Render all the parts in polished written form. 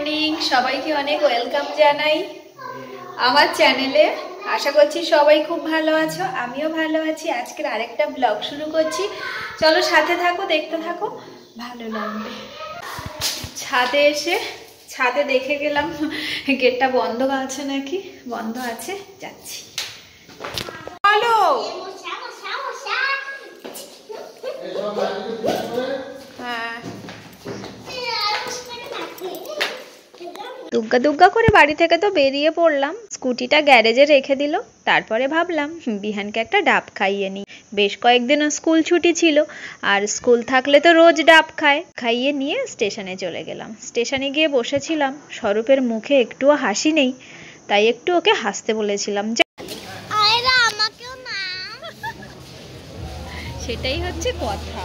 Morning, সবাইকে অনেক welcome জানাই আমার চ্যানেলে। আশা করছি সবাই খুব ভালো আছো, আমিও ভালো আছি। আজকের আরেকটা ব্লগ শুরু করছি, চলো সাথে থাকো, দেখতে থাকো, ভালো লাগবে। ছাদে এসে ছাদে দেখে গেলাম গেটটা বন্ধ আছে নাকি, বন্ধ আছে, যাচ্ছি। চলো দুগ্গা দুগ্গা করে বাড়ি থেকে তো বেরিয়ে পড়লাম। স্কুটিটা গ্যারেজে রেখে দিল। তারপরে ভাবলাম বিহানকে একটা ডাব খাইয়ে নিই। বেশ কয়েকদিনও স্কুল ছুটি ছিল, আর স্কুল থাকলে তো রোজ ডাব খায়। খাইয়ে নিয়ে স্টেশনে চলে গেলাম। স্টেশনে গিয়ে বসেছিলাম। স্বরূপের মুখে একটুও হাসি নেই, তাই একটু ওকে হাসতে বলেছিলাম। সেটাই হচ্ছে কথা।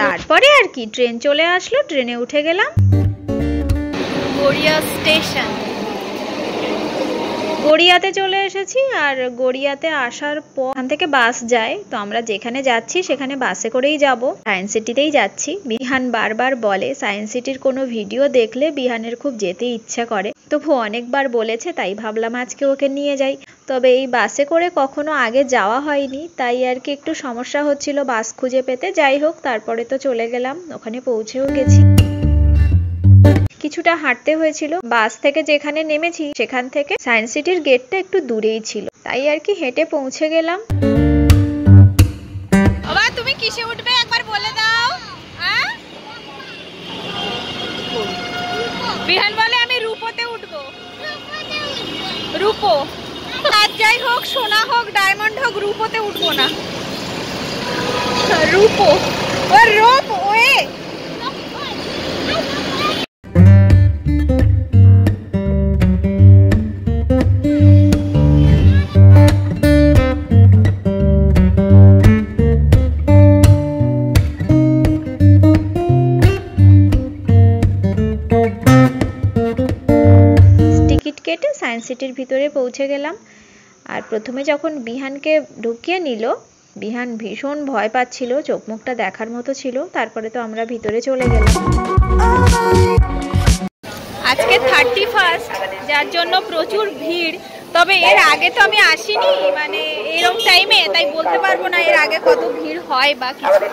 তারপরে আর কি, ট্রেন চলে আসলো, ট্রেনে উঠে গেলাম। গড়িয়া স্টেশন, গড়িয়াতে চলে এসেছি। আর গড়িয়াতে আসার পর এখান থেকে বাস যায়, তো আমরা যেখানে যাচ্ছি সেখানে বাসে করেই যাব। সায়েন্স সিটিতেই যাচ্ছি। বিহান বারবার বলে সায়েন্স সিটির কোনো ভিডিও দেখলে বিহানের খুব যেতে ইচ্ছা করে। তবু অনেকবার বলেছে, তাই ভাবলাম আজকে ওকে নিয়ে যাই। তবে এই বাসে করে কখনো আগে যাওয়া হয়নি, তাই আর কি একটু সমস্যা হচ্ছিল বাস খুঁজে পেতে। যাই হোক, তারপরে তো চলে গেলাম, ওখানে পৌঁছেও গেছি। কিছুটা হাঁটতে হয়েছিল। বাস থেকে যেখানে নেমেছি সেখান থেকে সায়েন্স সিটির গেটটা একটু দূরেই ছিল, তাই আর কি হেঁটে পৌঁছে গেলাম। বাবা, তুমি কিসে উঠবে একবার বলে দাও। বিহান বলে আমি রূপোতে উঠবো। রূপো, আর যাই হোক, সোনা হোক, ডায়মন্ড হোক, রূপোতে উঠবো না। রূপো ও রূপ ওয়ে। কেটে সায়েন্স সিটির ভিতরে পৌঁছে গেলাম। আর প্রথমে যখন বিহানকে ঢুকিয়ে নিল, বিহান ভীষণ ভয় পাচ্ছিল, চোখ মুখটা দেখার মতো ছিল। তারপরে তো আমরা ভিতরে চলে গেলাম। আজকে 31, যার জন্য প্রচুর ভিড়। তবে এর আগে তো আমি আসিনি, মানে এরকম টাইমে, তাই বলতে পারবো না এর আগে কত ভিড় হয় বা কিছু।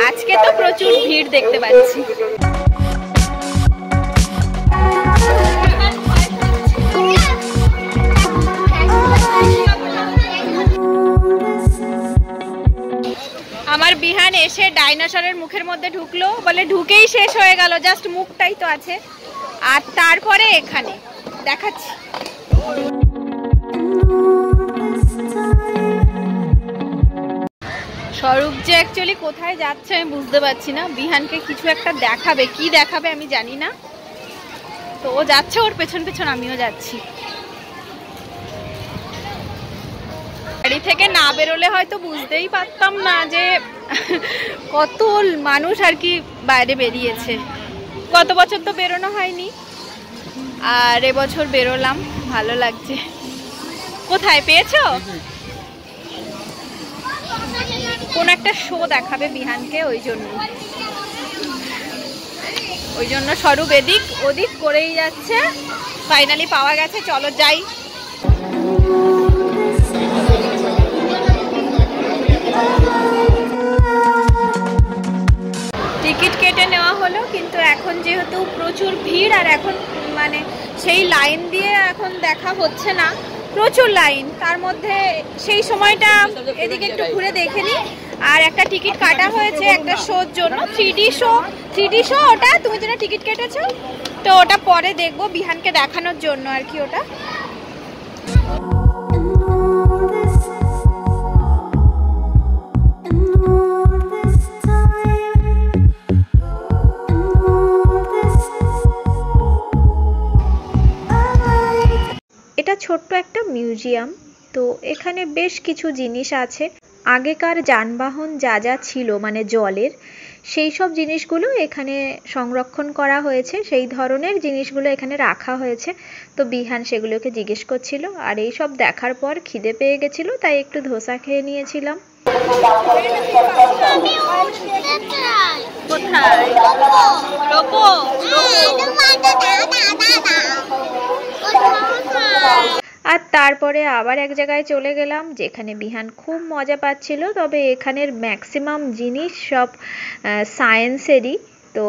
আজকে তো প্রচুর ভিড় দেখতে পাচ্ছি। আমার বিহান এসে ডাইনোসরের মুখের মধ্যে ঢুকলো, বলে ঢুকেই শেষ হয়ে গেল, জাস্ট মুখটাই তো আছে। আর তারপরে এখানে দেখাচ্ছি। স্বরূপ যে অ্যাকচুয়ালি কোথায় যাচ্ছে আমি বুঝতে পারছি না। বিহানকে কিছু একটা দেখাবে, কি দেখাবে আমি জানি না। তো ও যাচ্ছে, ওর পেছন পেছন আমিও যাচ্ছি। বাড়ি থেকে না বেরোলে হয়তো বুঝতেই পারতাম না যে কত মানুষ আর কি বাইরে বেরিয়েছে। গত বছর তো বেরোনো হয়নি, আর এবছর বেরোলাম, ভালো লাগছে। কোথায় পেয়েছো? কোন একটা শো দেখাবে বিহানকে, ওই জন্য স্বরূপ এদিক ওদিক করেই যাচ্ছে। ফাইনালি পাওয়া গেছে, চলো যাই। টিকিট কেটে নেওয়া হলো, কিন্তু এখন যেহেতু প্রচুর ভিড়, আর এখন মানে সেই লাইন দিয়ে এখন দেখা হচ্ছে না, প্রচুর লাইন। তার মধ্যে সেই সময়টা এদিকে একটু ঘুরে দেখে নিই। আর একটা টিকিট কাটা হয়েছে একটা শোর জন্য, 3D শো। ওটা তুমি যেন টিকিট কেটেছো, তো ওটা পরে দেখবো, বিহানকে দেখানোর জন্য আর কি ওটা। এটা ছোট্ট একটা মিউজিয়াম। তো এখানে বেশ কিছু জিনিস আছে। আগেকার যানবাহন যা যা ছিল, মানে জলের, সেই সব জিনিসগুলো এখানে সংরক্ষণ করা হয়েছে। সেই ধরনের জিনিসগুলো এখানে রাখা হয়েছে। তো বিহান সেগুলোকে জিজ্ঞেস করছিল। আর এই সব দেখার পর খিদে পেয়ে গেছিল, তাই একটু ধোসা খেয়ে নিয়েছিলাম। কোথায়? রোবো। আর তারপরে আবার এক জায়গায় চলে গেলাম যেখানে বিহান খুব মজা পাচ্ছিল। তবে এখানের ম্যাক্সিমাম জিনিস সব সায়েন্সেরই। তো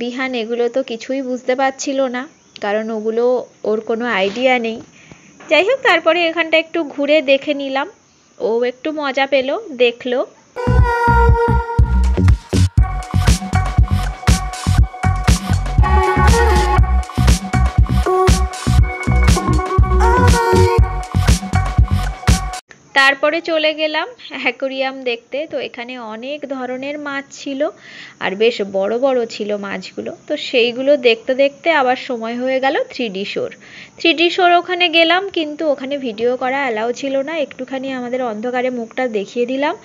বিহান এগুলো তো কিছুই বুঝতে পারছিল না, কারণ ওগুলো ওর কোনো আইডিয়া নেই। যাই হোক, তারপরে এখানটা একটু ঘুরে দেখে নিলাম, ও একটু মজা পেল, দেখলো। তারপরে চলে গেলাম অ্যাকোয়ারিয়াম দেখতে। তো এখানে অনেক ধরনের মাছ ছিল আর বেশ বড় বড় ছিল মাছগুলো। তো সেইগুলো দেখতে দেখতে আবার সময় হয়ে গেল 3D শোর। 3D শোর ওখানে গেলাম, কিন্তু ওখানে ভিডিও করা অ্যালাউ ছিল না। একটুখানি আমাদের অন্ধকারে মুখটা দেখিয়ে দিলাম।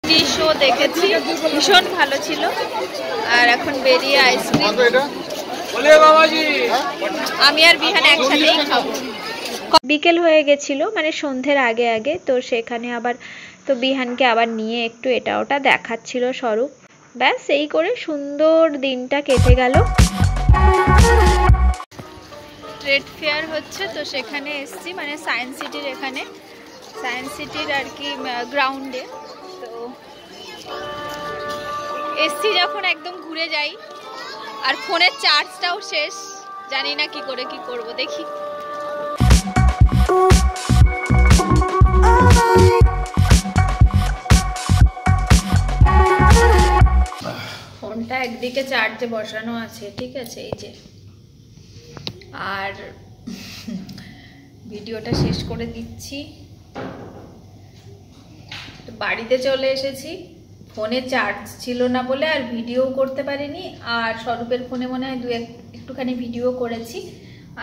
3D শো দেখেছি, ভীষণ ভালো ছিল। আর এখন বেরিয়ে আইসক্রিম আমি আর বিহান একসাথেই খাবো। বিকেল হয়ে গেছিল, মানে সন্ধ্যের আগে আগে। তো সেখানে আবার তো বিহানকে আবার নিয়ে একটু এটা ওটা দেখাচ্ছিল স্বরূপ। ব্যাস এই করে সুন্দর দিনটা কেটে গেল। ট্রেড ফেয়ার হচ্ছে, তো সেখানে এসছি, মানে সায়েন্স সিটির এখানে, সায়েন্স সিটির আর কি গ্রাউন্ডে। তো এসছি যখন একদম ঘুরে যাই। আর ফোনের চার্জটাও শেষ, জানি না কি করে কি করব, দেখি। ফোনটা একদিকে চার্জে বসানো আছে, ঠিক আছে, এই যে। আর ভিডিওটা শেষ করে দিচ্ছি। বাড়িতে চলে এসেছি, ফোনে চার্জ ছিল না বলে আর ভিডিও করতে পারিনি। আর স্বরূপের ফোনে মনে হয় একটুখানি ভিডিও করেছি।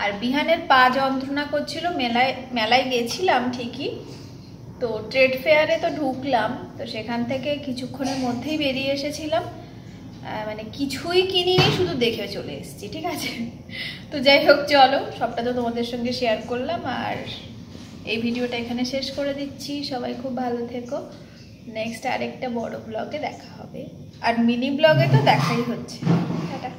আর বিহানের পা যন্ত্রণা করছিল, মেলায় গেছিলাম ঠিকই, তো ট্রেড ফেয়ারে তো ঢুকলাম। তো সেখান থেকে কিছুক্ষণের মধ্যেই বেরিয়ে এসেছিলাম, মানে কিছুই কিনিনি, শুধু দেখে চলে এসেছি, ঠিক আছে। তো যাই হোক, চলো, সবটা তো তোমাদের সঙ্গে শেয়ার করলাম। আর এই ভিডিওটা এখানে শেষ করে দিচ্ছি। সবাই খুব ভালো থেকো। নেক্সট আরেকটা বড় ব্লগে দেখা হবে, আর মিনি ব্লগে তো দেখাই হচ্ছে। টাটা।